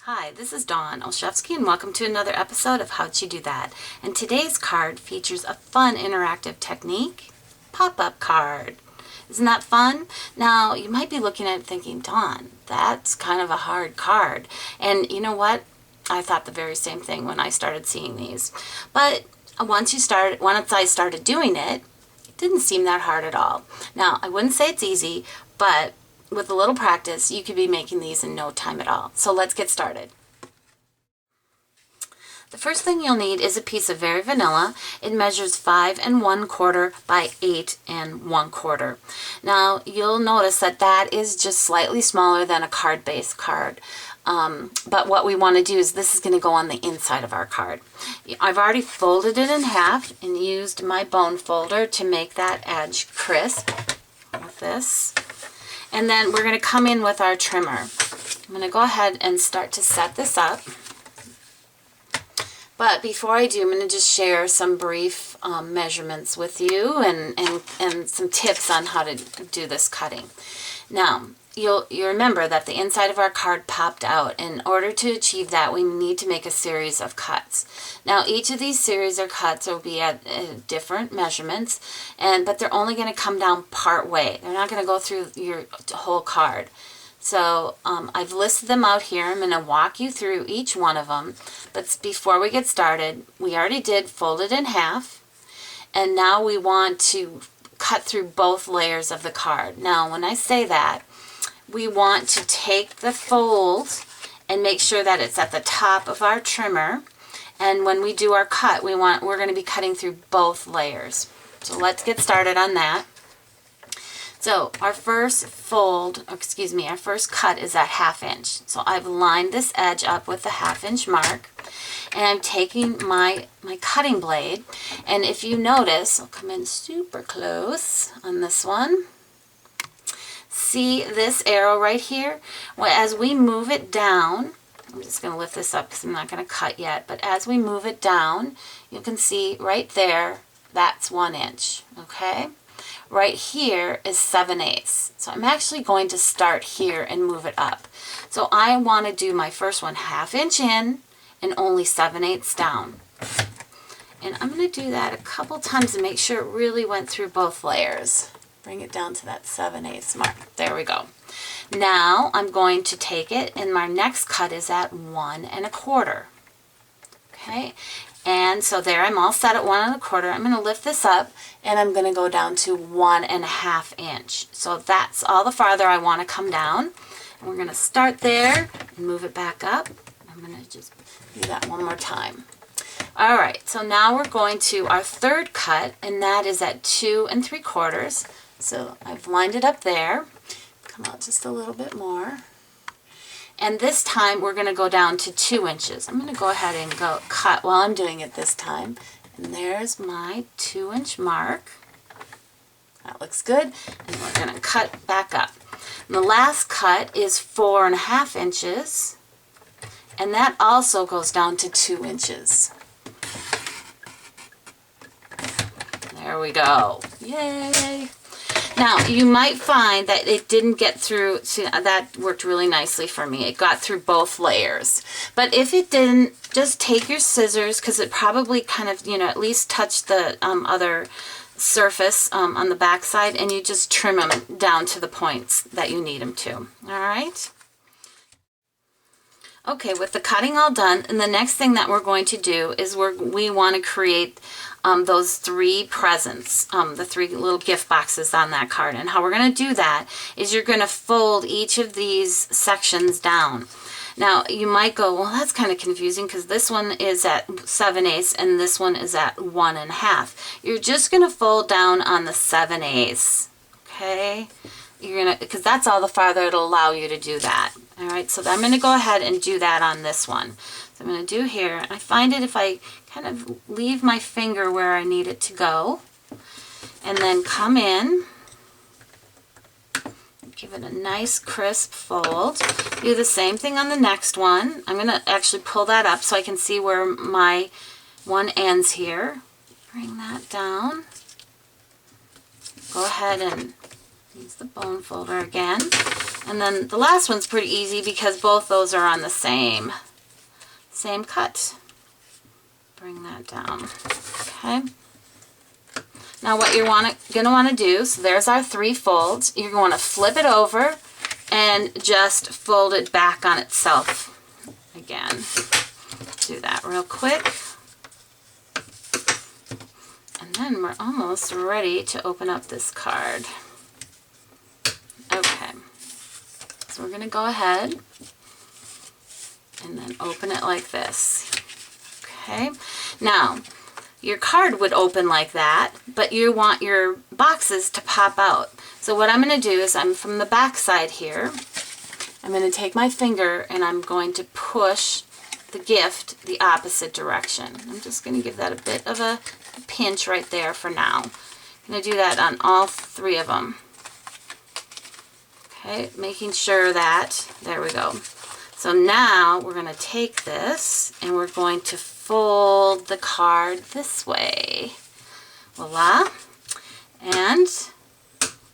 Hi, this is Dawn Olszewski and welcome to another episode of How'd You Do That? And today's card features a fun interactive technique, pop-up card. Isn't that fun? Now, you might be looking at it thinking, Dawn, that's kind of a hard card. And you know what? I thought the very same thing when I started seeing these. But once I started doing it, it didn't seem that hard at all. Now, I wouldn't say it's easy, but with a little practice, you could be making these in no time at all. So let's get started. The first thing you'll need is a piece of very vanilla. It measures 5 1/4 by 8 1/4. Now you'll notice that that is just slightly smaller than a card-based card. But what we want to do is this is going to go on the inside of our card. I've already folded it in half and used my bone folder to make that edge crisp with this. And then we're going to come in with our trimmer. I'm going to go ahead and start to set this up. But before I do, I'm going to just share some brief measurements with you and some tips on how to do this cutting. Now, you remember that the inside of our card popped out. In order to achieve that, we need to make a series of cuts. Now, each of these series of cuts will be at different measurements, but they're only going to come down part way. They're not going to go through your whole card. So I've listed them out here. I'm going to walk you through each one of them. But before we get started, we already did fold it in half. And now we want to cut through both layers of the card. Now, when I say that, we want to take the fold and make sure that it's at the top of our trimmer. And when we do our cut, we're going to be cutting through both layers. So let's get started on that. So our first our first cut is at 1/2 inch. So I've lined this edge up with the 1/2 inch mark. And I'm taking my cutting blade. And if you notice, I'll come in super close on this one. See this arrow right here? Well, as we move it down, I'm just going to lift this up because I'm not going to cut yet, but as we move it down, you can see right there, that's 1 inch, okay? Right here is 7/8. So I'm actually going to start here and move it up. So I want to do my first one 1/2 inch in and only 7/8 down. And I'm going to do that a couple times to make sure it really went through both layers. Bring it down to that 7/8 mark. There we go. Now I'm going to take it, and my next cut is at 1 1/4. Okay, and so there I'm all set at 1 1/4. I'm going to lift this up, and I'm going to go down to 1 1/2 inch. So that's all the farther I want to come down. And we're going to start there and move it back up. I'm going to just do that one more time. All right, so now we're going to our third cut, and that is at 2 3/4. So I've lined it up there. Come out just a little bit more. And this time we're going to go down to 2 inches. I'm going to go ahead and go cut while I'm doing it this time. And there's my 2 inch mark. That looks good. And we're going to cut back up. And the last cut is 4 1/2 inches. And that also goes down to 2 inches. There we go. Yay! Now, you might find that it didn't get through. See, that worked really nicely for me. It got through both layers. But if it didn't, just take your scissors, because it probably kind of, at least touched the other surface on the back side, and you just trim them down to the points that you need them to. All right? Okay, with the cutting all done, and the next thing that we're going to do is we want to create those 3 presents, the 3 little gift boxes on that card. And how we're going to do that is you're going to fold each of these sections down. Now, you might go, well, that's kind of confusing because this one is at 7/8 and this one is at 1 1/2. You're just going to fold down on the 7/8, okay? Because that's all the farther it'll allow you to do that. All right, so I'm going to go ahead and do that on this one. So I'm going to do here. I find it if I kind of leave my finger where I need it to go, and then come in, give it a nice crisp fold. Do the same thing on the next one. I'm going to actually pull that up so I can see where my one ends here. Bring that down. Go ahead and Use the bone folder again. And then the last one's pretty easy because both those are on the same cut. Bring that down. Okay. Now what you're going to want to do, so there's our 3 folds. You're going to flip it over and just fold it back on itself again. Do that real quick. And then we're almost ready to open up this card. Okay. So we're going to go ahead and then open it like this. Okay. Now, your card would open like that, but you want your boxes to pop out. So what I'm going to do is I'm from the back side here. I'm going to take my finger and I'm going to push the gift the opposite direction. I'm just going to give that a bit of a pinch right there for now. I'm going to do that on all 3 of them. Okay, making sure that, there we go. So now we're going to take this and we're going to fold the card this way. Voila. And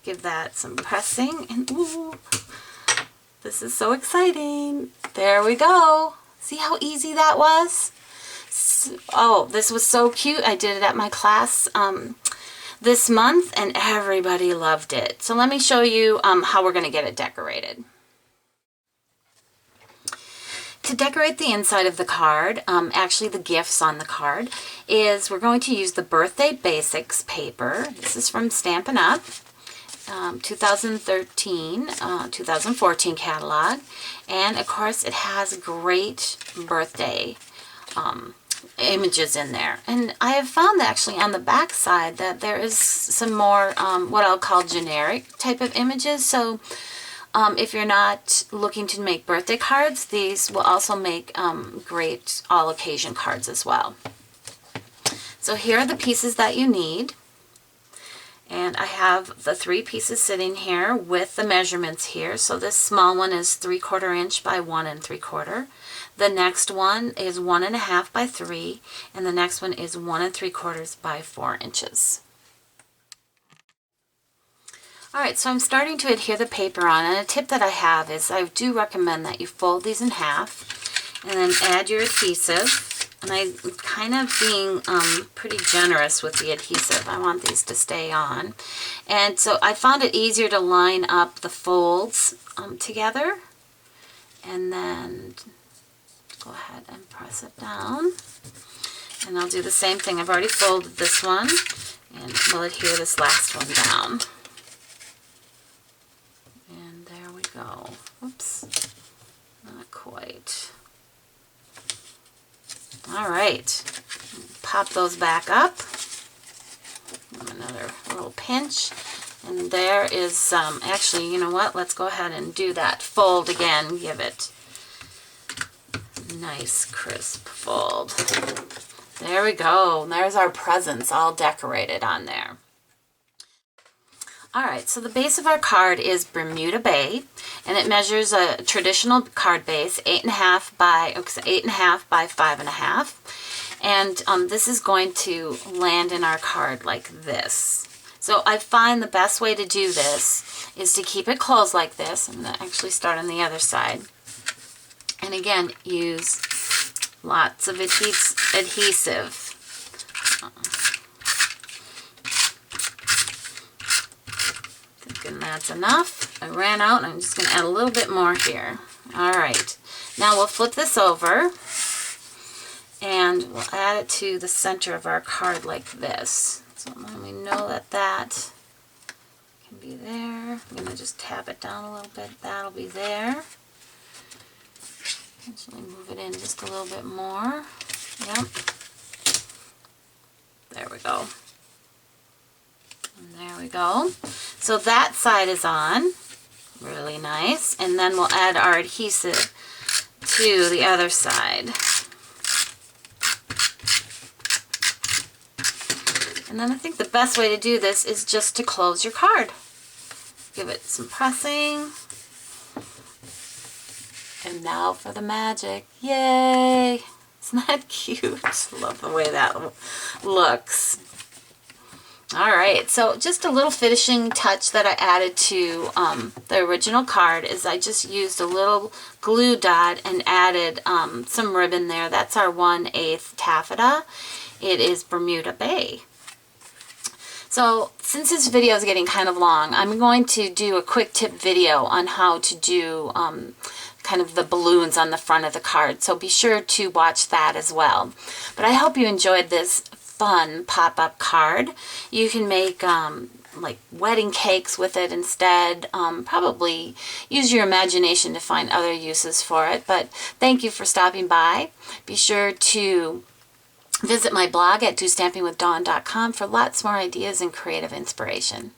give that some pressing. And ooh, this is so exciting. There we go. See how easy that was? Oh, this was so cute. I did it at my class this month and everybody loved it. So let me show you how we're going to get it decorated. To decorate the inside of the card, actually the gifts on the card, is we're going to use the Birthday Basics paper. This is from Stampin' Up! 2013, 2014 catalog. And of course it has great birthday images in there. And I have found actually on the back side that there is some more what I'll call generic type of images. So if you're not looking to make birthday cards, these will also make great all occasion cards as well. So here are the pieces that you need. And I have the 3 pieces sitting here with the measurements here. So this small one is 3/4 inch by 1 3/4. The next one is 1 1/2 by 3. And the next one is 1 3/4 by 4 inches. Alright, so I'm starting to adhere the paper on, and a tip that I have is I do recommend that you fold these in half and then add your adhesive. And I'm kind of being pretty generous with the adhesive. I want these to stay on. And so I found it easier to line up the folds together. And then go ahead and press it down. And I'll do the same thing. I've already folded this one, and we'll adhere this last one down. And there we go. Oops, not quite. All right, pop those back up. Another little pinch. And there is, actually, you know what? Let's go ahead and do that fold again. Give it a nice crisp fold. There we go. There's our presents all decorated on there. Alright, so the base of our card is Bermuda Bay, and it measures a traditional card base, 8.5 by 5.5. And this is going to land in our card like this. So I find the best way to do this is to keep it closed like this. I'm going to actually start on the other side. And again, use lots of adhesive. And that's enough. I ran out and I'm just going to add a little bit more here. Alright, now we'll flip this over and we'll add it to the center of our card like this. So when we know that that can be there, I'm going to just tap it down a little bit. That'll be there. Actually move it in just a little bit more. Yep. There we go. And there we go. So that side is on. Really nice. And then we'll add our adhesive to the other side. And then I think the best way to do this is just to close your card. Give it some pressing. And now for the magic. Yay! Isn't that cute? I love the way that looks. All right, so just a little finishing touch that I added to the original card is I just used a little glue dot and added some ribbon there. That's our 1/8 taffeta. It is Bermuda Bay. So since this video is getting kind of long, I'm going to do a quick tip video on how to do kind of the balloons on the front of the card. So be sure to watch that as well. But I hope you enjoyed this fun pop-up card. You can make like wedding cakes with it instead. Probably use your imagination to find other uses for it. But thank you for stopping by. Be sure to visit my blog at DOstampingwithDawn.com for lots more ideas and creative inspiration.